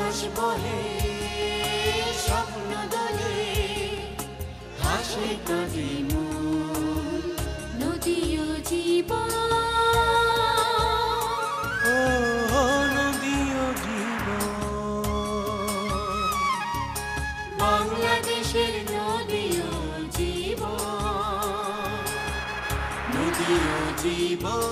বাতাস বহে স্বপ্ন দোলে হাসে কাঁদে মন নদী ও জীবন নদী ও জীবন বাংলাদেশের নদী ও জীবন নদী ও জীবন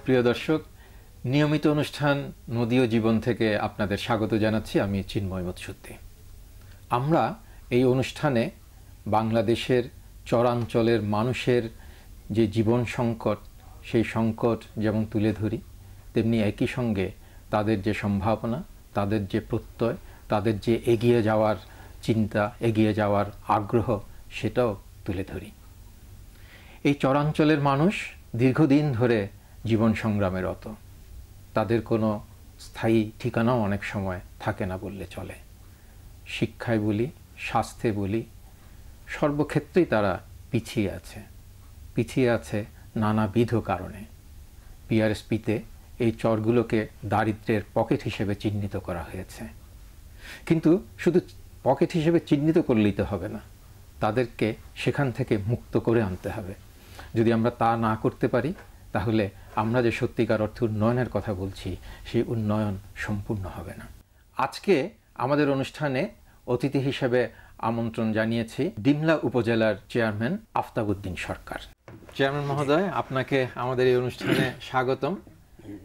প্রিয় দর্শক, নিয়মিত অনুষ্ঠান নদী ও জীবন থেকে আপনাদের স্বাগত জানাচ্ছি। আমি চিন্ময় মধুসূদন। আমরা এই অনুষ্ঠানে বাংলাদেশের চরাঞ্চলের মানুষের যে জীবন সংকট, সেই সংকট যেমন তুলে ধরি, তেমনি একই সঙ্গে তাদের যে সম্ভাবনা, তাদের যে প্রত্যয়, তাদের যে এগিয়ে যাওয়ার চিন্তা, এগিয়ে যাওয়ার আগ্রহ, সেটাও তুলে ধরি। এই চরাঞ্চলের মানুষ দীর্ঘদিন ধরে জীবন সংগ্রামে রত। তাদের কোনো স্থায়ী ঠিকানাও অনেক সময় থাকে না বললে চলে। শিক্ষায় বলি, স্বাস্থ্যে বলি, সর্বক্ষেত্রেই তারা পিছিয়ে আছে নানাবিধ কারণে। পিআরএসপিতে এই চরগুলোকে দারিদ্র্যের পকেট হিসেবে চিহ্নিত করা হয়েছে। কিন্তু শুধু পকেট হিসেবে চিহ্নিত করলেই তো হবে না, তাদেরকে সেখান থেকে মুক্ত করে আনতে হবে। যদি আমরা তা না করতে পারি, তাহলে আমরা যে সত্যিকার অর্থে উন্নয়নের কথা বলছি, সেই উন্নয়ন সম্পূর্ণ হবে না। আজকে আমাদের অনুষ্ঠানে অতিথি হিসেবে আমন্ত্রণ জানিয়েছি ডিমলা উপজেলার চেয়ারম্যান আফতাবউদ্দিন সরকার। চেয়ারম্যান মহোদয়, আপনাকে আমাদের এই অনুষ্ঠানে স্বাগতম।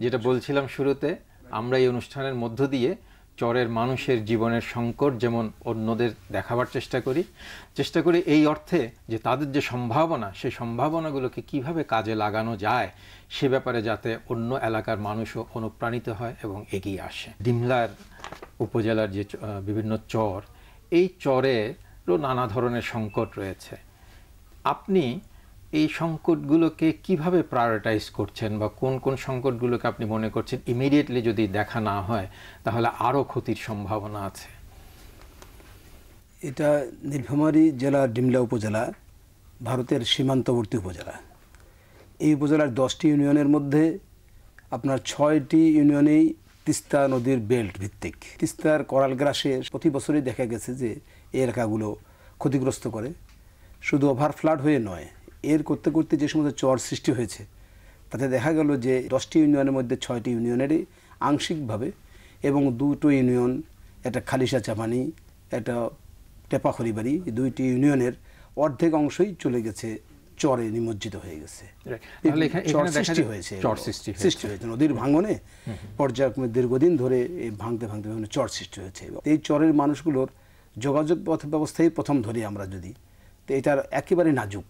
যেটা বলছিলাম শুরুতে, আমরা এই অনুষ্ঠানের মধ্য দিয়ে চরের মানুষের জীবনের সংকট যেমন অন্যদের দেখাবার চেষ্টা করি এই অর্থে যে তাদের যে সম্ভাবনা, সেই সম্ভাবনাগুলোকে কিভাবে কাজে লাগানো যায় সে ব্যাপারে যাতে অন্য এলাকার মানুষও অনুপ্রাণিত হয় এবং এগিয়ে আসে। ডিমলার উপজেলার যে বিভিন্ন চর, এই চরেরও নানা ধরনের সংকট রয়েছে। আপনি এই সংকটগুলোকে কিভাবে প্রায়োরিটাইজ করছেন, বা কোন কোন সংকটগুলোকে আপনি মনে করছেন ইমিডিয়েটলি যদি দেখা না হয় তাহলে আরও ক্ষতির সম্ভাবনা আছে? এটা নীলফামারী জেলার ডিমলা উপজেলা, ভারতের সীমান্তবর্তী উপজেলা। এই উপজেলার 10টি ইউনিয়নের মধ্যে আপনার 6টি ইউনিয়নেই তিস্তা নদীর বেল্ট ভিত্তিক। তিস্তার করাল গ্রাসে প্রতি বছরই দেখা গেছে যে এই এলাকাগুলো ক্ষতিগ্রস্ত করে। শুধু ওভার ফ্লাড হয়ে নয়, এর করতে করতে যে সমস্ত চর সৃষ্টি হয়েছে, তাতে দেখা গেল যে 10টি ইউনিয়নের মধ্যে 6টি ইউনিয়নেরই আংশিকভাবে, এবং 2টো ইউনিয়ন, একটা খালিশা চাপানি, একটা টেপাখড়িবাড়ি, 2টি ইউনিয়নের অর্ধেক অংশই চলে গেছে চরে, নিমজ্জিত হয়ে গেছে। সৃষ্টি হয়েছে নদীর ভাঙনে পর্যায়ক্রমে দীর্ঘদিন ধরে ভাঙতে ভাঙতে চর সৃষ্টি হয়েছে। এই চরের মানুষগুলোর যোগাযোগ ব্যবস্থায় প্রথম ধরি আমরা যদি, তো এটার একেবারে নাজুক।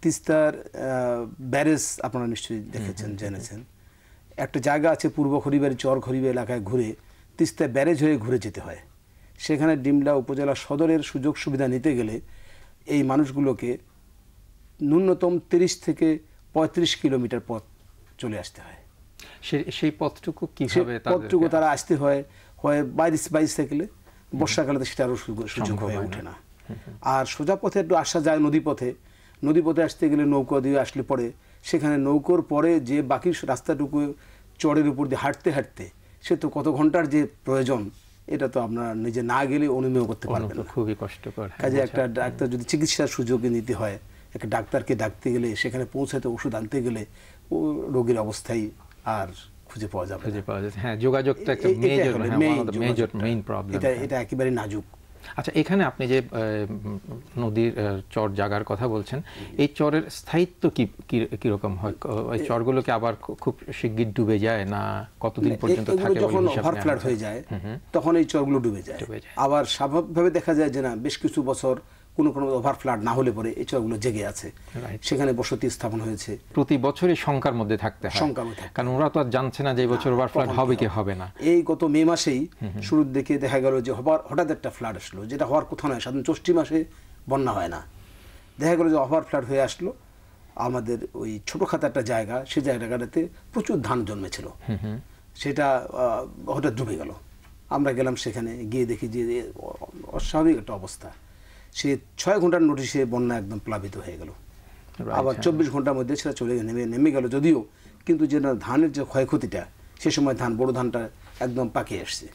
তিস্তার ব্যারেজ আপনারা নিশ্চয়ই দেখেছেন, জেনেছেন। একটা জায়গা আছে পূর্ব খড়িবাড়ি, চর খড়িবাড়ি এলাকায় ঘুরে তিস্তা ব্যারেজ হয়ে ঘুরে যেতে হয়। সেখানে ডিমলা উপজেলা সদরের সুযোগ সুবিধা নিতে গেলে এই মানুষগুলোকে ন্যূনতম 30 থেকে 35 কিলোমিটার পথ চলে আসতে হয়। সেই পথটুকু তারা আসতে হয় বাইসাইকেলে। বর্ষাকালে সেটা আরও সুযোগ হয়ে ওঠে না। আর সোজা পথে একটু আসা যায় নদী পথে আসতে গেলে নৌকা দিয়ে আসলে পরে সেখানে নৌকোর পরে যে বাকি রাস্তাটুকু চরের উপর দিয়ে হাঁটতে হাঁটতে সে তো কত ঘন্টার যে প্রয়োজন, এটা তো আপনার নিজে না গেলে অনুমেয় করতে পারবেন না। খুবই কষ্টকর। কাজে একটা ডাক্তার যদি চিকিৎসার সুযোগে নিতে হয়, একটা ডাক্তারকে ডাকতে গেলে, সেখানে পৌঁছাতে ওষুধ আনতে গেলে ও রোগীর অবস্থায় আর খুঁজে পাওয়া যাবে। হ্যাঁ, যোগাযোগটা একটা মেজর প্রবলেম। এটা একেবারে নাজুক। আচ্ছা, এখানে আপনি যে নদীর চর জাগার কথা বলছেন, এই চরের স্থায়িত্ব কিরকম হয়? এই চরগুলোকে আবার খুব শিগগির ডুবে যায় না কতদিন পর্যন্ত থাকে? যখন ওভারফ্লাড হয়ে যায় তখন এই চরগুলো ডুবে যায়। আবার স্বাভাবিকভাবে দেখা যায় যে না, বেশ কিছু বছর কোনো ওভারফ্লাড না হলে পরে এই চরগুলো জেগে আছে, সেখানে বসতি স্থাপন হয়েছে। প্রতি বছরই শঙ্কার মধ্যে থাকতে হয়, কারণ ওরা তো আর জানছে না যে এই বছর ওভারফ্লাড হবে কি হবে না। এই গত মে মাসেই শুরুর দিকে দেখা গেল যে হঠাৎ একটা ফ্লাড আসলো, যেটা হওয়ার কথা নয়। সাধারণত জ্যৈষ্ঠ মাসে বন্যা হয় না, দেখা গেল যে ওভারফ্লাড হয়ে আসলো। আমাদের ওই ছোটোখাটো একটা জায়গা, সেই জায়গাটাতে প্রচুর ধান জন্মেছিল। সেটা হঠাৎ ডুবে গেল। আমরা গেলাম সেখানে, গিয়ে দেখি যে অস্বাভাবিক একটা অবস্থা। সে 6 ঘন্টার নোটিশে বন্যা একদম প্লাবিত হয়ে গেল। আবার 24 ঘন্টার মধ্যে সেটা চলে নেমে গেল যদিও, কিন্তু যে ধানের যে ক্ষয়ক্ষতিটা, সে সময় বড় ধানটা একদম পাকিয়ে আসছে,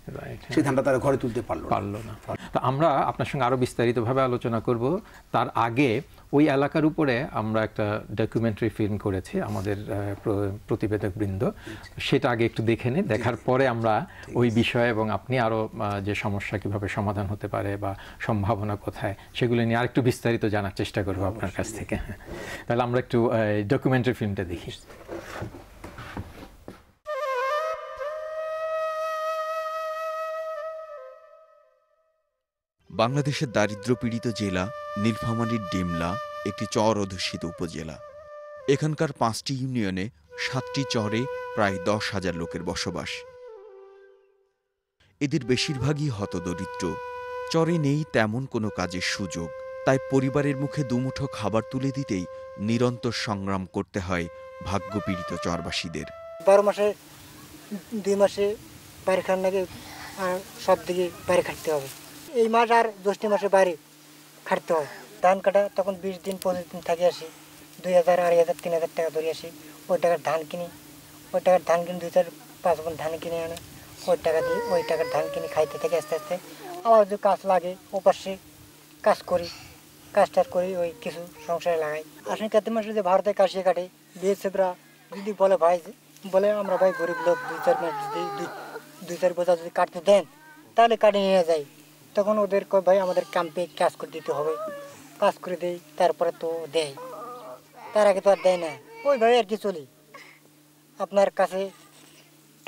সেই ধানটা তারা ঘরে তুলতে পারলো না। তো আমরা আপনার সঙ্গে আরো বিস্তারিতভাবে আলোচনা করব। তার আগে ওই এলাকার উপরে আমরা একটা ডকুমেন্টারি ফিল্ম করেছি আমাদের প্রতিবেদক বৃন্দ, সেটা আগে একটু দেখে নিই। দেখার পরে আমরা ওই বিষয়ে এবং আপনি আরো যে সমস্যা কিভাবে সমাধান হতে পারে বা সম্ভাবনা কোথায়, সেগুলো নিয়ে আরেকটু বিস্তারিত জানার চেষ্টা করব আপনার কাছ থেকে। তাহলে আমরা একটু ডকুমেন্টারি ফিল্মটা দেখি। বাংলাদেশের দারিদ্র্যপীড়িত জেলা নীলফামারীর ডিমলা একটি চর অধ্যুষিত উপজেলা। এখানকার 5টি ইউনিয়নে 7টি চরে প্রায় 10,000 লোকের বসবাস। এদের বেশিরভাগই হতদরিদ্র। চরে নেই তেমন কোনো কাজের সুযোগ, তাই পরিবারের মুখে দুমুঠো খাবার তুলে দিতেই নিরন্তর সংগ্রাম করতে হয় ভাগ্যপীড়িত চরবাসীদের। 12 মাসে 2 মাসে বাইরে খান লাগে, আর সব দিকে বাইরে খাটতে হবে। এই মাস আর জ্যৈষ্ঠ মাসে বাইরে খাটতে হয়। ধান কাটা তখন 20 দিন 25 দিন থাকে আসি, 2,000 2,500 3,000 টাকা ধরে আসি। ওই টাকার ধান কিনি, 2-4-5 মণ ধান কিনে আনে, ওই টাকার ধান কিনে খাইতে থেকে আস্তে আস্তে। আমার যে কাজ লাগে ওপাশে কাজ করি, কাজটার করি, ওই কিছু সংসারে লাগাই। আশ্বিন কার্তিক মাসে যে ভারতে কাশিয়ে কাটে বিএসএফরা যদি বলে আমরা ভাই গরিব লোক, 2-4 মাস যদি 2-4 বোঝা যদি কাটতে দেন তাহলে কাটে নিয়ে যাই। তখন ওদের ভাই আমাদের ক্যাম্পে কাজ করে দিতে হবে, কাজ করে দেই, তারপরে তো দেয়, তার আগে তো আর দেয় না। ওইভাবে আর কি চলি। আপনার কাছে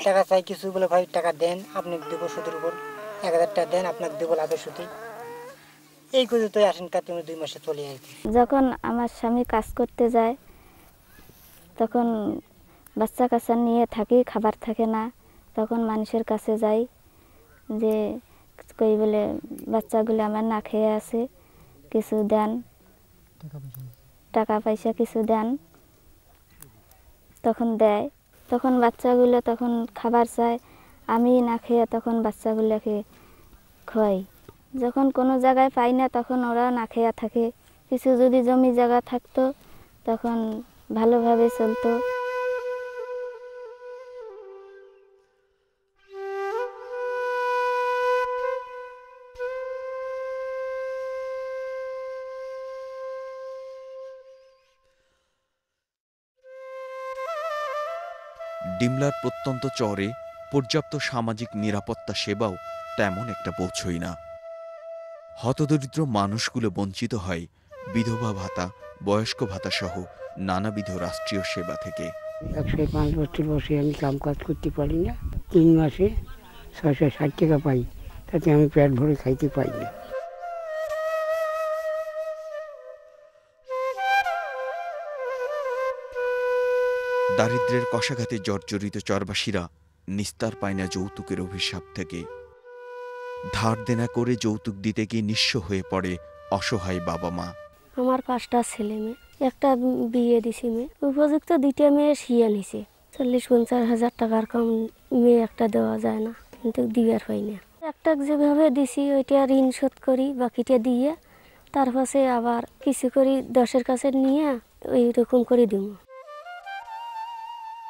টাকা চাই কিছু, বলে ভাই টাকা দেন, আপনি দেবো সুদের উপর 1,000 টাকা দেন, আপনাকে দেবো লাভের সুদে। এই করে তো আশ্বিন কার্তিক 2 মাসে চলে আর কি। যখন আমার স্বামী কাজ করতে যায় তখন বাচ্চা কাচ্চা নিয়ে থাকি, খাবার থাকে না, তখন মানুষের কাছে যাই যে কই বলে বাচ্চাগুলো আমার না খেয়ে আছে, কিছু দেন, টাকা পয়সা কিছু দেন। তখন দেয়, তখন বাচ্চাগুলো তখন খাবার চায়, আমি না খেয়ে তখন বাচ্চাগুলোকে খাই। যখন কোনো জায়গায় পাই না তখন ওরা না খেয়ে থাকে। কিছু যদি জমি জায়গা থাকতো তখন ভালোভাবে চলতো। ডিমলার প্রত্যন্ত চরে পর্যাপ্ত সামাজিক নিরাপত্তা সেবাও তেমন একটা পৌঁছই না। হতদরিদ্র মানুষগুলো বঞ্চিত হয় বিধবা ভাতা, বয়স্ক ভাতা সহ নানাবিধ রাষ্ট্রীয় সেবা থেকে। 105 বছর বসে আমি কাম কাজ করতে পারি না, 3 মাসে 660 টাকা পাই, তাতে আমি পেট ভরে খাইতে পাই না। দারিদ্র্যের কষাঘাতে জর্জরিত চরবাসীরা নিস্তার পায় না যৌতুকের অভিশাপ থেকে। ধার দেনা করে যৌতুক দিতে গিয়ে নিঃস্ব হয়ে পড়ে অসহায় বাবা মা। আমার 5টা ছেলে মেয়ে, একটা বিয়ে দিছি মেয়ে, উপযুক্ত 2টা মেয়ে শিয়া নিছে। 40-50 হাজার টাকার কম মেয়ে একটা দেওয়া যায় না, কিন্তু দিবার পাই না। একটা যেভাবে দিছি ওইটা ঋণ শোধ করি, বাকিটা দিয়ে তারপরে আবার কিছু করি 10-এর কাছে নিয়ে ওই রকম করে দিব।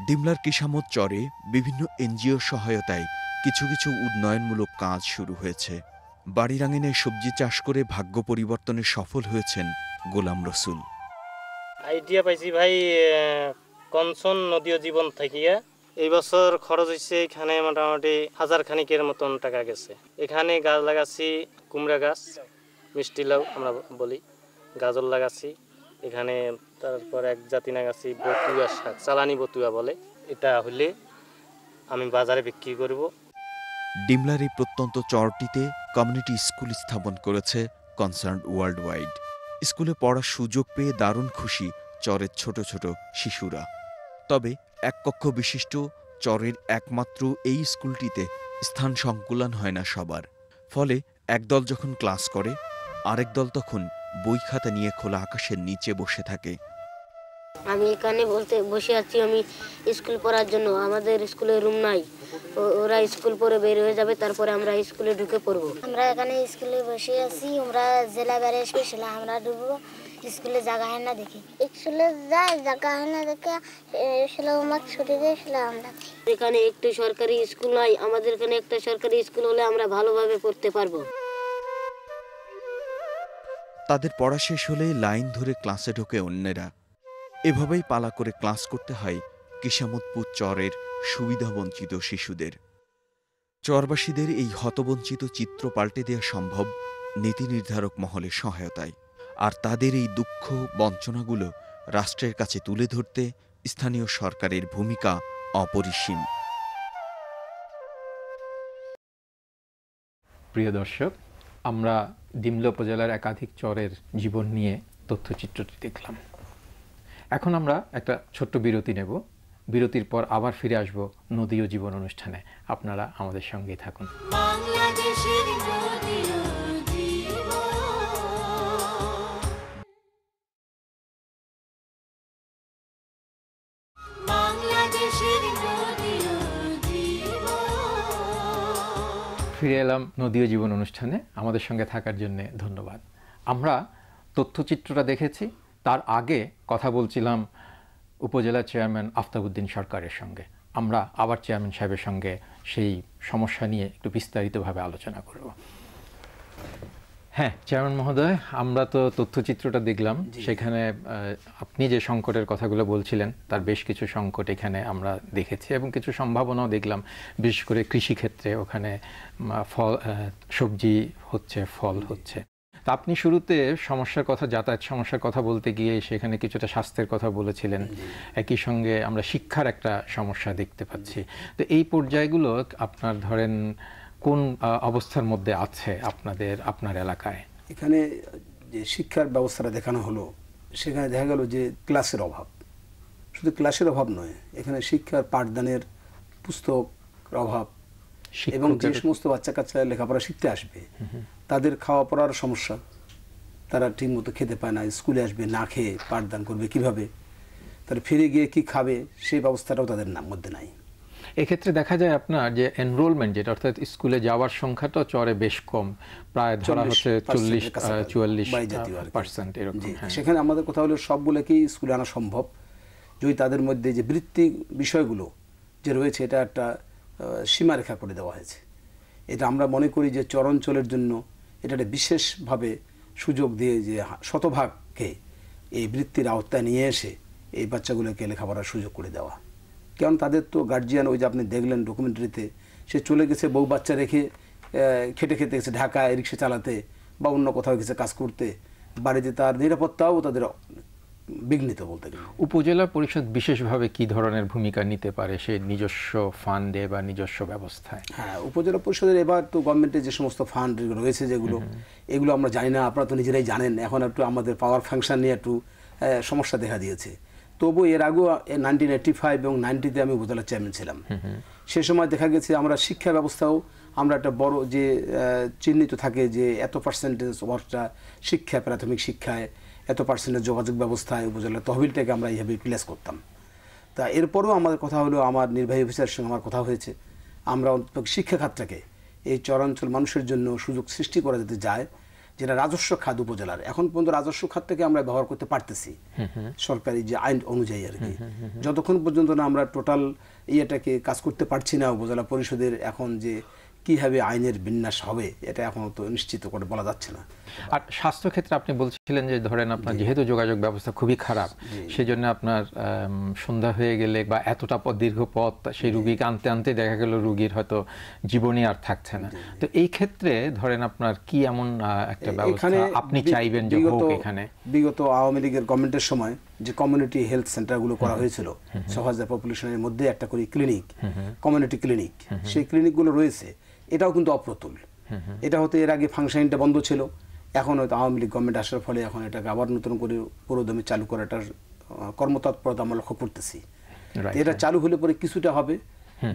ডিমলার কিসামত চরে বিভিন্ন এনজিও সহায়তায় কিছু কিছু উন্নয়নমূলক কাজ শুরু হয়েছে। বাড়ির আঙিনায় সবজি চাষ করে ভাগ্য পরিবর্তনে সফল হয়েছেন গোলাম রসুল। আইডিয়া পাইছি ভাই কনসন নদীয় জীবন থেকে। এই বছর খরচ হয়েছে এখানে মোটামুটি 1000 খানিকের মতন টাকা গেছে। এখানে গাছ লাগাচ্ছি, কুমড়া গাছ, মিষ্টি লাউ আমরা বলি, গাজর লাগাচ্ছি এখানে। তারপর এক জাতি লাগাচ্ছি বতুয়া শাক, চালানি বতুয়া বলে। এটা হলে আমি বাজারে বিক্রি করব। ডিমলার এই প্রত্যন্ত চরটিতে কমিউনিটি স্কুল স্থাপন করেছে কনসার্ন ওয়ার্ল্ড ওয়াইড। স্কুলে পড়ার সুযোগ পেয়ে দারুণ খুশি চরের ছোট ছোট শিশুরা। তবে এক কক্ষ বিশিষ্ট চরের একমাত্র এই স্কুলটিতে স্থান সংকুলান হয় না সবার। ফলে একদল যখন ক্লাস করে, আরেক দল তখন বই খাতা নিয়ে খোলা আকাশের নিচে বসে থাকে। আমি এখানে বসে আছি আমি স্কুল পড়ার জন্য। আমাদের স্কুলে রুম নাই, ওরা স্কুল পড়ে বের হয়ে যাবে, তারপরে আমরা স্কুলে ঢুকে পড়বো। আমরা এখানে স্কুলে বসে আছি, আমরা জেলা বেড়ে এসেছিলাম, আমরা ঢুকবো স্কুলে জায়গা হয় না দেখি, স্কুলে যাই জায়গা হয় না দেখে হোমওয়ার্ক ছুটি দিয়েছিল। আমরা এখানে একটু সরকারি স্কুল নাই, আমাদের এখানে একটা সরকারি স্কুল হলে আমরা ভালোভাবে পড়তে পারবো। তাদের পড়া শেষ হলে লাইন ধরে ক্লাসে ঢোকে অন্যেরা। এভাবেই পালা করে ক্লাস করতে হয় কিসামতপুর চরের সুবিধাবঞ্চিত শিশুদের। চরবাসীদের এই হতবঞ্চিত চিত্র পাল্টে দেওয়া সম্ভব নীতি নির্ধারক মহলের সহায়তায়। আর তাদের এই দুঃখ বঞ্চনাগুলো রাষ্ট্রের কাছে তুলে ধরতে স্থানীয় সরকারের ভূমিকা অপরিসীম। প্রিয় দর্শক, আমরা ডিমলা উপজেলার একাধিক চরের জীবন নিয়ে তথ্যচিত্রটি দেখলাম। এখন আমরা একটা ছোট্ট বিরতি নেব। বিরতির পর আবার ফিরে আসব নদী ও জীবন অনুষ্ঠানে। আপনারা আমাদের সঙ্গেই থাকুন। বাংলাদেশের নদী ও জীবন, বাংলাদেশের নদী ও জীবন। ফিরে এলাম নদী ও জীবন অনুষ্ঠানে। আমাদের সঙ্গে থাকার জন্য ধন্যবাদ। আমরা তথ্যচিত্রটা দেখেছি, তার আগে কথা বলছিলাম উপজেলা চেয়ারম্যান আফতাবউদ্দিন সরকারের সঙ্গে। আমরা আবার চেয়ারম্যান সাহেবের সঙ্গে সেই সমস্যা নিয়ে একটু বিস্তারিতভাবে আলোচনা করব। হ্যাঁ চেয়ারম্যান মহোদয়, আমরা তো তথ্যচিত্রটা দেখলাম, সেখানে আপনি যে সংকটের কথাগুলো বলছিলেন তার বেশ কিছু সংকট এখানে আমরা দেখেছি এবং কিছু সম্ভাবনাও দেখলাম, বিশেষ করে কৃষিক্ষেত্রে। ওখানে সবজি হচ্ছে, ফল হচ্ছে। তা আপনি শুরুতে সমস্যার কথা, যাতায়াত সমস্যার কথা বলতে গিয়ে সেখানে কিছুটা স্বাস্থ্যের কথা বলেছিলেন, একই সঙ্গে আমরা শিক্ষার একটা সমস্যা দেখতে পাচ্ছি। তো এই পর্যায়গুলো আপনার ধরেন কোন অবস্থার মধ্যে আছে আপনার এলাকায়? এখানে যে শিক্ষার ব্যবস্থাটা দেখানো হলো, সেখানে দেখা গেল যে ক্লাসের অভাব। শুধু ক্লাসের অভাব নয়, এখানে শিক্ষার পাঠদানের পুস্তকের অভাব, এবং যে সমস্ত বাচ্চা কাচ্চা লেখাপড়া শিখতে আসবে তাদের খাওয়া পড়ার সমস্যা। তারা ঠিকমতো খেতে পায় না, স্কুলে আসবে না খেয়ে পাঠদান করবে কিভাবে, তারা ফিরে গিয়ে কি খাবে সেই ব্যবস্থাটাও তাদের মধ্যে নাই। এক্ষেত্রে দেখা যায় আপনার যে এনরোলমেন্ট, যেটা অর্থাৎ স্কুলে যাওয়ার সংখ্যাটা চরে বেশ কম, প্রায় ধরা হচ্ছে 40-44% এরকম। সেখানে আমাদের কথা হলো সবগুলোকেই স্কুলে আনা সম্ভব যদি তাদের মধ্যে যে বৃত্তি বিষয়গুলো যে রয়েছে এটা একটা সীমারেখা করে দেওয়া হয়েছে। এটা আমরা মনে করি যে চরাঞ্চলের জন্য এটা একটা বিশেষভাবে সুযোগ দিয়ে যে শতভাগকে এই বৃত্তির আওতায় নিয়ে এসে এই বাচ্চাগুলোকে লেখাপড়ার সুযোগ করে দেওয়া। কারণ তাদের তো গার্জিয়ান, ওই যে আপনি দেখলেন ডকুমেন্টারিতে, সে চলে গেছে বউ বাচ্চা রেখে খেটে খেতে গেছে ঢাকায় রিক্সা চালাতে বা অন্য কোথাও গেছে কাজ করতে, বাড়িতে তার নিরাপত্তাও তাদের বিঘ্নিত বলতে গেলে। উপজেলা পরিষদ বিশেষভাবে কি ধরনের ভূমিকা নিতে পারে সে নিজস্ব ফান্ডে বা নিজস্ব ব্যবস্থায়? হ্যাঁ, উপজেলা পরিষদের এবার তো গভর্নমেন্টের যে সমস্ত ফান্ড রয়েছে যেগুলো, এগুলো আমরা জানি না, আপনারা তো নিজেরাই জানেন। এখন একটু আমাদের পাওয়ার ফাংশন নিয়ে একটু সমস্যা দেখা দিয়েছে। তবু এর আগেও 1985 এবং 90-তে আমি উপজেলা চেয়ারম্যান ছিলাম। সে সময় দেখা গেছে আমরা শিক্ষা ব্যবস্থাও আমরা একটা বড় যে চিহ্নিত থাকে যে এত পার্সেন্টেজ ওয়ার্কটা শিক্ষা, প্রাথমিক শিক্ষায়, এত পার্সেন্টেজ যোগাযোগ ব্যবস্থায় উপজেলা তহবিলটাকে আমরা এইভাবে প্লেস করতাম। তা এরপরও আমাদের কথা হলো, আমার নির্বাহী অফিসারের সঙ্গে আমার কথা হয়েছে, আমরা অন্তত শিক্ষা খাতটাকে এই চরাঞ্চল মানুষের জন্য সুযোগ সৃষ্টি করা যেতে যায়, যেটা রাজস্ব খাত উপজেলার। এখন পর্যন্ত রাজস্ব খাতটাকে আমরা ব্যবহার করতে পারতেছি সরকারি যে আইন অনুযায়ী আর কি। যতক্ষণ পর্যন্ত না আমরা টোটাল ইয়েটাকে কাজ করতে পারছি না, উপজেলা পরিষদের এখন যে কীভাবে আইনের বিন্যাস হবে এটা এখনও তো নিশ্চিত করে বলা যাচ্ছে না। আর স্বাস্থ্যক্ষেত্রে আপনি বলছিলেন যে ধরেন আপনার যেহেতু যোগাযোগ ব্যবস্থা খুবই খারাপ, সেই জন্য আপনার সন্ধ্যা হয়ে গেলে বা এতটা দীর্ঘ পথ সেই রুগীকে আনতে আনতে দেখা গেল রুগীর হয়তো জীবনই আর থাকছে না। তো এই ক্ষেত্রে ধরেন আপনার কি এমন একটা ব্যবস্থা আপনি চাইবেন যে হোক? এখানে বিগত আওয়ামী লীগের গভর্নমেন্টের সময় যে কমিউনিটি হেলথ সেন্টারগুলো করা হয়েছিল ৬,০০০ পপুলেশনের মধ্যে একটা করে ক্লিনিক, কমিউনিটি ক্লিনিক, সেই ক্লিনিকগুলো রয়েছে, এটাও কিন্তু অপ্রতুল। এটা হতে এর আগে ফাংশনটা বন্ধ ছিল, এখন হয়তো আওয়ামী লীগ গভর্নমেন্ট আসার ফলে এখন এটাকে আবার নতুন করে পুরোদমে চালু করাটার কর্মতৎপরতা আমরা লক্ষ্য করতেছি। এটা চালু হলে পরে কিছুটা হবে,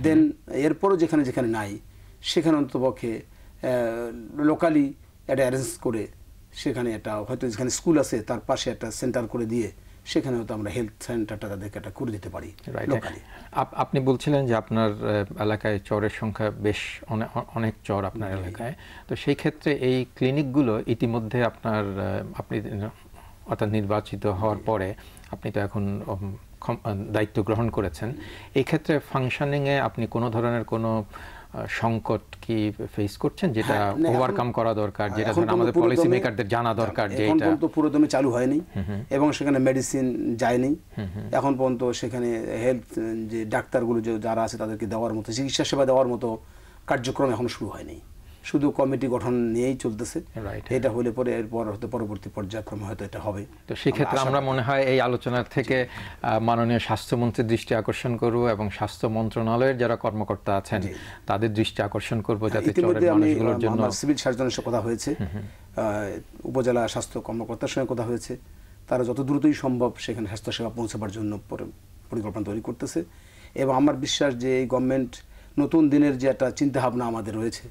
দেন এরপরও যেখানে যেখানে নাই সেখানে অন্ততপক্ষে লোকালি এটা অ্যারেঞ্জ করে সেখানে একটা হয়তো যেখানে স্কুল আছে তার পাশে একটা সেন্টার করে দিয়ে সেখানে হয়তো আমরা হেলথ সেন্টারটা তাদেরকে একটা করে দিতে পারি লোকালি। আপনি বলছিলেন যে আপনার এলাকায় চরের সংখ্যা বেশ অনেক চর আপনার এলাকায়, তো সেই ক্ষেত্রে এই ক্লিনিকগুলো ইতিমধ্যে আপনি অর্থাৎ নির্বাচিত হওয়ার পরে আপনি তো এখন দায়িত্ব গ্রহণ করেছেন, এই ক্ষেত্রে ফাংশনিংয়ে আপনি কোনো ধরনের কোনো সংকট কি ফেস করছেন যেটা ওভারকাম করা দরকার, যেটা ধরুন আমাদের পলিসি মেকারদের জানা দরকার যে এখন এটা পর্যন্ত পুরোদমে চালু হয়নি এবং সেখানে মেডিসিন যায়নি এখন পর্যন্ত, সেখানে হেলথ যে ডাক্তারগুলো যারা আছে তাদেরকে দেওয়ার মতো চিকিৎসা সেবা দেওয়ার মতো কার্যক্রম এখন শুরু হয়নি, শুধু কমিটি গঠন নিয়েই চলতেছে। এটা হলে পরে এরপর হয়তো পরবর্তী পর্যায়ক্রমে হয়তো এটা হবে। তো সেক্ষেত্রে আমরা মনে হয় এই আলোচনার থেকে মাননীয় স্বাস্থ্যমন্ত্রীর দৃষ্টি আকর্ষণ করব এবং স্বাস্থ্য মন্ত্রণালয়ের যারা কর্মকর্তা আছেন তাদের দৃষ্টি আকর্ষণ করব যাতে চরের মানুষগুলোর জন্য সিভিল সার্জনের সাথে কথা হয়েছে, উপজেলা স্বাস্থ্য কর্মকর্তার সঙ্গে কথা হয়েছে, তারা যত দ্রুতই সম্ভব সেখানে স্বাস্থ্যসেবা পৌঁছাবার জন্য পরিকল্পনা তৈরি করতেছে। এবং আমার বিশ্বাস যে এই গভর্নমেন্ট নতুন দিনের যে একটা চিন্তাভাবনা আমাদের রয়েছে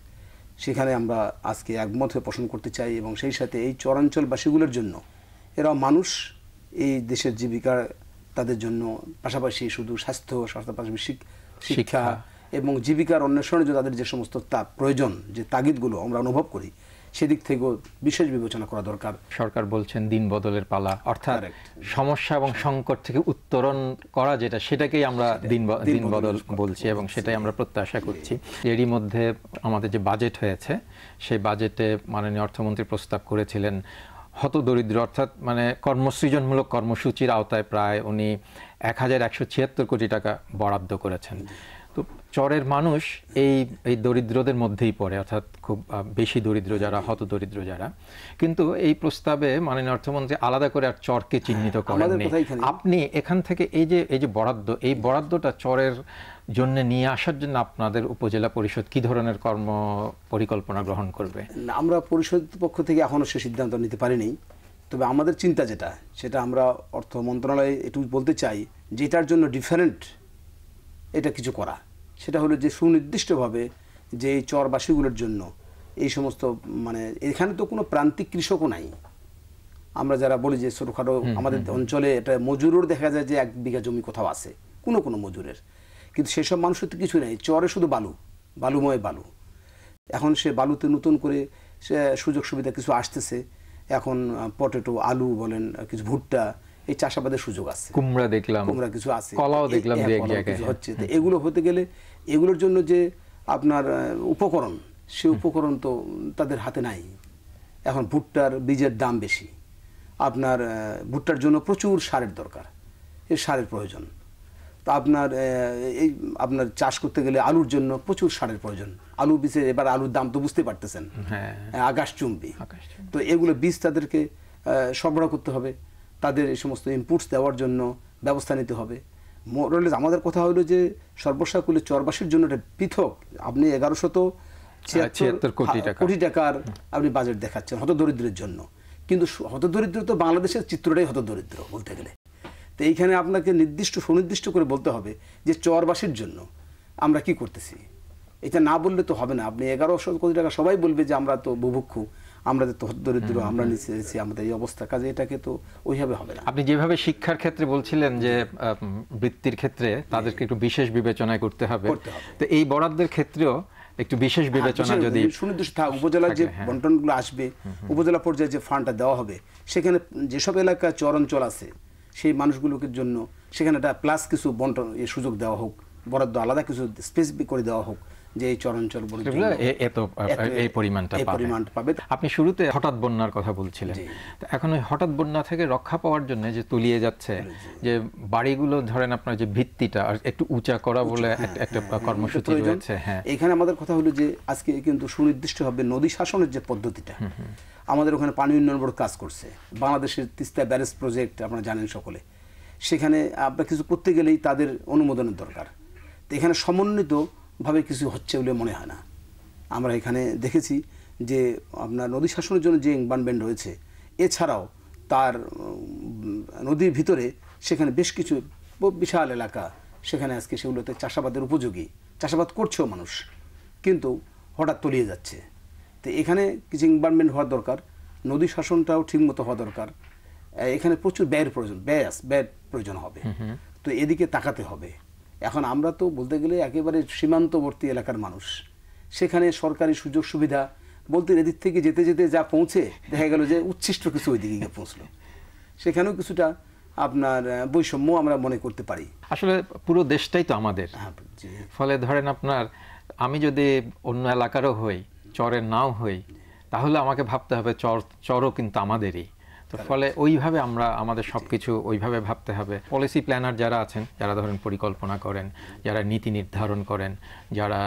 সেখানে আমরা আজকে একমত হয়ে পোষণ করতে চাই এবং সেই সাথে এই চরাঞ্চলবাসীগুলোর জন্য এরাও মানুষ, এই দেশের জীবিকা তাদের জন্য পাশাপাশি শুধু স্বাস্থ্য পাশাপাশি শিক্ষা এবং জীবিকার অন্বেষণে যে তাদের যে সমস্ত প্রয়োজন যে তাগিদগুলো আমরা অনুভব করি সেদিক থেকেও বিশেষ বিবেচনা করা দরকার। সরকার বলছেন দিন বদলের পালা, অর্থাৎ সমস্যা এবং সংকট থেকে উত্তরণ করা যেটা সেটাকেই আমরা দিন বদল বলছি এবং সেটাই আমরা প্রত্যাশা করছি। এরই মধ্যে আমাদের যে বাজেট হয়েছে সেই বাজেটে মাননীয় অর্থমন্ত্রী প্রস্তাব করেছিলেন হতদরিদ্র অর্থাৎ মানে কর্মসৃজনমূলক কর্মসূচির আওতায় প্রায় উনি 1176 কোটি টাকা বরাদ্দ করেছেন। তো চরের মানুষ এই দরিদ্রদের মধ্যেই পড়ে, অর্থাৎ খুব বেশি দরিদ্র যারা, হতদরিদ্র যারা। কিন্তু এই প্রস্তাবে মাননীয় অর্থমন্ত্রী আলাদা করে আর চরকে চিহ্নিত করেননি। আপনি এখান থেকে এই যে বরাদ্দ, এই বরাদ্দটা চরের জন্য নিয়ে আসার জন্য আপনাদের উপজেলা পরিষদ কি ধরনের পরিকল্পনা গ্রহণ করবে? আমরা পরিষদ পক্ষ থেকে এখনো সে সিদ্ধান্ত নিতে পারিনি, তবে আমাদের চিন্তা যেটা সেটা আমরা অর্থ মন্ত্রণালয়ে একটু বলতে চাই যে এটার জন্য ডিফারেন্ট এটা কিছু করা, সেটা হলো যে সুনির্দিষ্টভাবে যে এই চরবাসীগুলোর জন্য এই সমস্ত মানে এখানে তো কোনো প্রান্তিক কৃষকও নাই, আমরা যারা বলি যে ছোটোখাটো আমাদের অঞ্চলে এটা মজুরের দেখা যায় যে 1 বিঘা জমি কোথাও আছে কোনো মজুরের, কিন্তু সেসব মানুষের তো কিছু নেই, চরে শুধু বালুময় বালু। এখন সে বালুতে নতুন করে সে সুযোগ সুবিধা কিছু আসতেছে, এখন পটেটো, আলু বলেন, কিছু ভুট্টা, এই চাষাবাদের সুযোগ আছে, কুমড়া কিছু আছে, কলাও দেখলাম হচ্ছে। তো এগুলো হতে গেলে এগুলোর জন্য যে আপনার উপকরণ, সে উপকরণ তো তাদের হাতে নাই। এখন ভুট্টার বীজের দাম বেশি, আপনার ভুট্টার জন্য প্রচুর সারের দরকার, এই সারের প্রয়োজন। তো আপনার চাষ করতে গেলে আলুর জন্য প্রচুর সারের প্রয়োজন, আলু বীজের এবার আলুর দাম তো বুঝতে পারতেছেন, আকাশচুম্বী। তো এগুলো বীজ তাদেরকে সরবরাহ করতে হবে, তাদের এই সমস্ত ইনপুটস দেওয়ার জন্য ব্যবস্থা নিতে হবে। মোরালেস আমাদের কথা হলো যে সর্বসাকুল্যে চরবাসীর জন্য একটা পৃথক আপনি 1176 কোটি টাকার আপনি বাজেট দেখাচ্ছেন হতদরিদ্রের জন্য, কিন্তু হতদরিদ্র তো বাংলাদেশের চিত্রটাই হতদরিদ্র বলতে গেলে। তো এইখানে আপনাকে সুনির্দিষ্ট করে বলতে হবে যে চরবাসীর জন্য আমরা কি করতেছি, এটা না বললে তো হবে না। আপনি 1100 কোটি টাকা সবাই বলবে যে আমরা তো বুভুক্ষু, আমরা তো দরিদ্র, আমরা নিচে আমাদের এই অবস্থা, কাজে এটাকে তো ওইভাবে হবে না। আপনি যেভাবে শিক্ষার ক্ষেত্রে বলছিলেন যে বৃত্তির ক্ষেত্রে তাদেরকে একটু বিশেষ বিবেচনায় করতে হবে, তো এই বরাদ্দের ক্ষেত্রেও একটু বিশেষ বিবেচনা যদি সুনির্দিষ্ট উপজেলার যে বন্টনগুলো আসবে, উপজেলা পর্যায়ে যে ফান্ডটা দেওয়া হবে, সেখানে যেসব এলাকা চর অঞ্চল আছে সেই মানুষগুলোকে জন্য সেখানে একটা প্লাস কিছু বন্টন সুযোগ দেওয়া হোক, বরাদ্দ আলাদা কিছু স্পেসিফিক করে দেওয়া হোক যে এই চরাঞ্চল এই পরিমাণটা পাবে। আপনি শুরুতে হঠাৎ বন্যার কথা বলছিলেন, এখন ওই হঠাৎ বন্যা থেকে রক্ষা পাওয়ার জন্য যে তলিয়ে যাচ্ছে যে বাড়িগুলো, ধরেন আপনার যে ভিত্তিটা একটু উঁচা করা বলে একটা কর্মসূচি রয়েছে। হ্যাঁ, এখানে আমাদের কথা হলো যে আজকে কিন্তু সুনির্দিষ্ট হবে নদী শাসনের যে পদ্ধতিটা, আমাদের ওখানে পানি উন্নয়ন বোর্ড কাজ করছে, বাংলাদেশের তিস্তা ব্যারেজ প্রজেক্ট আপনারা জানেন সকলে, সেখানে আপনার কিছু করতে গেলেই তাদের অনুমোদনের দরকার। তো এখানে সমন্বিতভাবে কিছু হচ্ছে বলে মনে হয় না। আমরা এখানে দেখেছি যে আপনার নদী শাসনের জন্য যে এনভায়রনমেন্ট রয়েছে, এছাড়াও তার নদীর ভিতরে সেখানে বেশ কিছু বিশাল এলাকা, সেখানে আজকে সেগুলোতে চাষাবাদের উপযোগী, চাষাবাদ করছেও মানুষ, কিন্তু হঠাৎ তলিয়ে যাচ্ছে। তো এখানে কিছু এনভায়রনমেন্ট হওয়ার দরকার, নদী শাসনটাও ঠিকমতো হওয়া দরকার, এখানে প্রচুর ব্যয়ের প্রয়োজন হবে। তো এদিকে তাকাতে হবে। এখন আমরা তো বলতে গেলে একেবারে সীমান্তবর্তী এলাকার মানুষ, সেখানে সরকারি সুযোগ সুবিধা বলতে এদিক থেকে যেতে যেতে যা পৌঁছে দেখা গেল যে উচ্ছিষ্ট কিছু ওই দিকে গিয়ে পৌঁছলো, সেখানেও কিছুটা আপনার বৈষম্য আমরা মনে করতে পারি। আসলে পুরো দেশটাই তো আমাদের, ফলে ধরেন আপনার আমি যদি অন্য এলাকারও হই, চরের নাও হই, তাহলে আমাকে ভাবতে হবে চরও কিন্তু আমাদেরই। তো ফলে ওইভাবে আমরা আমাদের সব কিছু ওইভাবে ভাবতে হবে। পলিসি প্ল্যানার যারা আছেন, যারা ধরেন পরিকল্পনা করেন, যারা নীতি নির্ধারণ করেন, যারা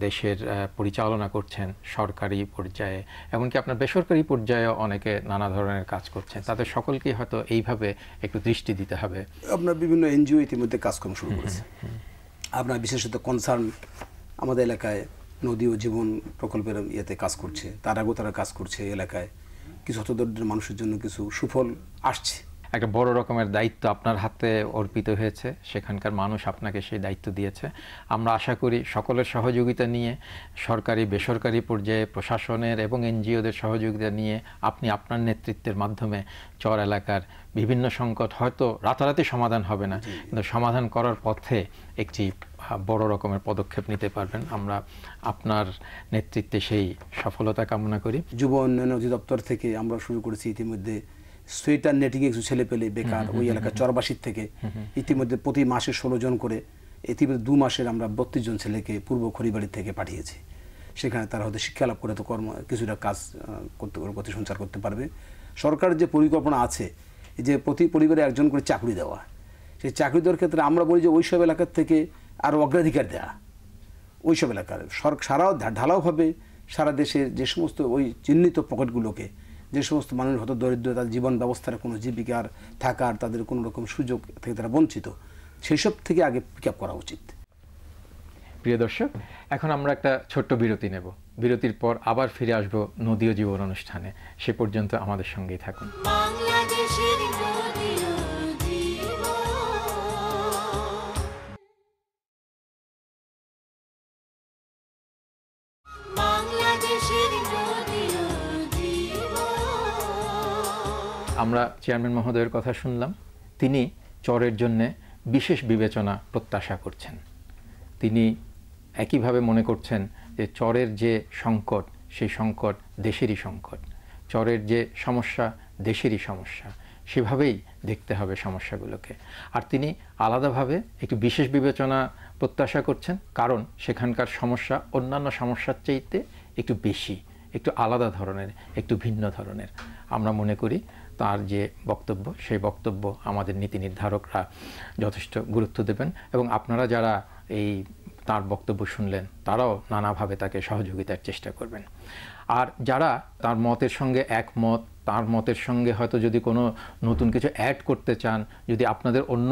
দেশের পরিচালনা করছেন সরকারি পর্যায়ে, এমনকি আপনার বেসরকারি পর্যায়ে অনেকে নানা ধরনের কাজ করছেন, তাদের সকলকেই হয়তো এইভাবে একটু দৃষ্টি দিতে হবে। আপনার বিভিন্ন এনজিও ইতিমধ্যে কাজকর্ম শুরু করেছে। আপনার বিশেষত কনসার্ন আমাদের এলাকায় নদী ও জীবন প্রকল্পের ইয়েতে কাজ করছে, তার আগেও তারা কাজ করছে এলাকায় কিছু হতদরিদ্র মানুষের জন্য কিছু সুফল আসছে। একটা বড় রকমের দায়িত্ব আপনার হাতে অর্পিত হয়েছে, সেখানকার মানুষ আপনাকে সেই দায়িত্ব দিয়েছে। আমরা আশা করি সকলের সহযোগিতা নিয়ে, সরকারি বেসরকারি পর্যায়ে প্রশাসনের এবং এনজিওদের সহযোগিতা নিয়ে আপনি আপনার নেতৃত্বের মাধ্যমে চর এলাকার বিভিন্ন সংকট হয়তো রাতারাতি সমাধান হবে না, কিন্তু সমাধান করার পথে একটি বড় রকমের পদক্ষেপ নিতে পারবেন। আমরা আপনার নেতৃত্বে সেই সফলতা কামনা করি। যুব উন্নয়ন অধিদপ্তর থেকে আমরা শুরু করেছি ইতিমধ্যে সোয়েটার নেটিংয়ে কিছু ছেলে পেলে বেকার ওই এলাকার চরবাসীর থেকে ইতিমধ্যে প্রতি মাসে 16 জন করে, ইতিমধ্যে 2 মাসের আমরা 32 জন ছেলেকে পূর্ব খড়িবাড়ি থেকে পাঠিয়েছি। সেখানে তারা হয়তো শিক্ষা লাভ করে তো কিছুটা কাজ করতে পারবে, গতি সঞ্চার করতে পারবে। সরকারের যে পরিকল্পনা আছে যে প্রতি পরিবারে একজন করে চাকরি দেওয়া, সেই চাকরি দেওয়ার ক্ষেত্রে আমরা বলি যে ওইসব এলাকার থেকে আরও অগ্রাধিকার দেওয়া। ওইসব এলাকার সারা ঢালাওভাবে সারা দেশের যে সমস্ত ওই চিহ্নিত পকেটগুলোকে, যে সমস্ত মানুষ হয়তো দরিদ্র, তাদের জীবন ব্যবস্থার কোনো জীবিকার থাকার তাদের কোনো রকম সুযোগ থেকে তারা বঞ্চিত, সেই সব থেকে আগে পিক আপ করা উচিত। প্রিয় দর্শক, এখন আমরা একটা ছোট্ট বিরতি নেব। বিরতির পর আবার ফিরে আসব নদী ও জীবন অনুষ্ঠানে। সে পর্যন্ত আমাদের সঙ্গেই থাকুন। বাংলাদেশের নদী ও জীবন। বাংলাদেশের নদী ও জীবন। আমরা চেয়ারম্যান মহোদয়ের কথা শুনলাম। তিনি চরের জন্য বিশেষ বিবেচনা প্রত্যাশা করছেন। তিনি একইভাবে মনে করছেন যে চরের যে সংকট, সেই সংকট দেশেরই সংকট, চরের যে সমস্যা দেশেরই সমস্যা, সেভাবেই দেখতে হবে সমস্যাগুলোকে। আর তিনি আলাদাভাবে একটু বিশেষ বিবেচনা প্রত্যাশা করছেন, কারণ সেখানকার সমস্যা অন্যান্য সমস্যার চাইতে একটু বেশি, একটু আলাদা ধরনের, একটু ভিন্ন ধরনের। আমরা মনে করি তার যে বক্তব্য, সেই বক্তব্য আমাদের নীতি নির্ধারকরা যথেষ্ট গুরুত্ব দেবেন, এবং আপনারা যারা এই তার বক্তব্য শুনলেন তারাও নানাভাবে তাকে সহযোগিতার চেষ্টা করবেন। আর যারা তার মতের সঙ্গে একমত, তার মতের সঙ্গে হয়তো যদি কোনো নতুন কিছু অ্যাড করতে চান, যদি আপনাদের অন্য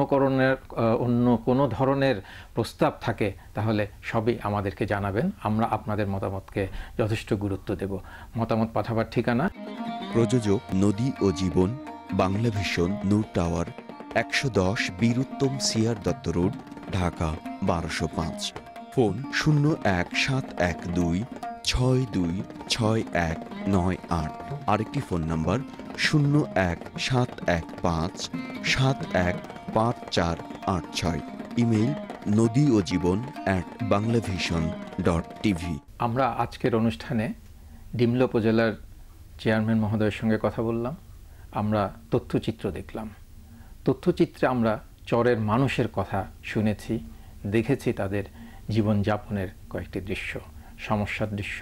কোনো ধরনের প্রস্তাব থাকে, তাহলে সবই আমাদেরকে জানাবেন। আমরা আপনাদের মতামতকে যথেষ্ট গুরুত্ব দেব। মতামত পাঠাবার ঠিকানা: প্রযোজক নদী ও জীবন, Bangla vision, Noor tower, 110 Bir Uttam CR Dutta road, Dhaka 1205। Phone 01712626198। আরেকটি ফোন নাম্বার 01715715486। Email nodiojeebon@banglavision.tv। আমরা আজকের অনুষ্ঠানে ডিমলা উপজেলার চেয়ারম্যান মহোদয়ের সঙ্গে কথা বললাম। আমরা তথ্যচিত্র দেখলাম। তথ্যচিত্রে আমরা চরের মানুষের কথা শুনেছি, দেখেছি তাদের জীবনযাপনের কয়েকটি দৃশ্য, সমস্যার দৃশ্য,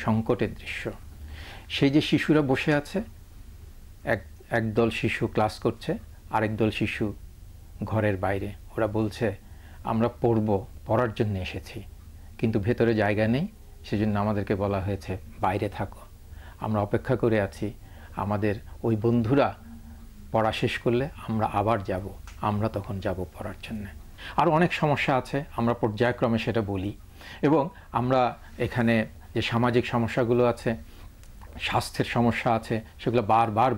সংকটের দৃশ্য। সেই যে শিশুরা বসে আছে, একদল শিশু ক্লাস করছে, আরেক দল শিশু ঘরের বাইরে। ওরা বলছে আমরা পড়ার জন্য এসেছি, কিন্তু ভেতরে জায়গা নেই, সেজন্য আমাদেরকে বলা হয়েছে বাইরে থাকো। আমরা অপেক্ষা করে আছি, আমাদের ওই বন্ধুরা পড়া শেষ করলে আমরা আবার যাব, আমরা তখন যাব পড়ার জন্য। আর অনেক সমস্যা আছে, আমরা পর্যায়ক্রমে সেটা বলি। এবং আমরা এখানে যে সামাজিক সমস্যাগুলো আছে, স্বাস্থ্যের সমস্যা আছে, সেগুলো বারবার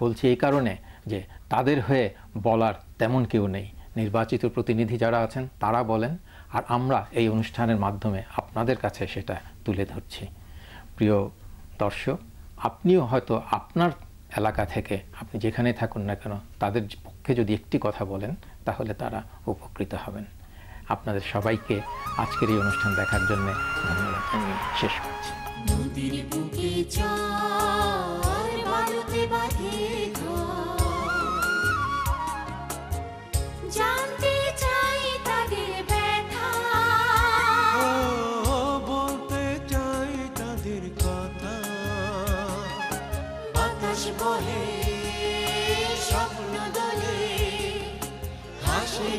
বলছি এই কারণে যে তাদের হয়ে বলার তেমন কেউ নেই। নির্বাচিত প্রতিনিধি যারা আছেন তারা বলেন, আর আমরা এই অনুষ্ঠানের মাধ্যমে আপনাদের কাছে সেটা তুলে ধরছি। প্রিয় দর্শক, আপনিও হয়তো আপনার এলাকা থেকে আপনি যেখানে থাকুন না কেন তাদের পক্ষে যদি একটি কথা বলেন তাহলে তারা উপকৃত হবেন। আপনাদের সবাইকে আজকের এই অনুষ্ঠান দেখার জন্য ধন্যবাদ জানিয়ে শেষ করছি। নদীর বুকে চর বালুতে বাঁধে ঘর, জানতে চাই তাদের ব্যথা, বলতে চাই তাদের কথা। বাতাস বহে স্বপ্ন দোলে, হাসে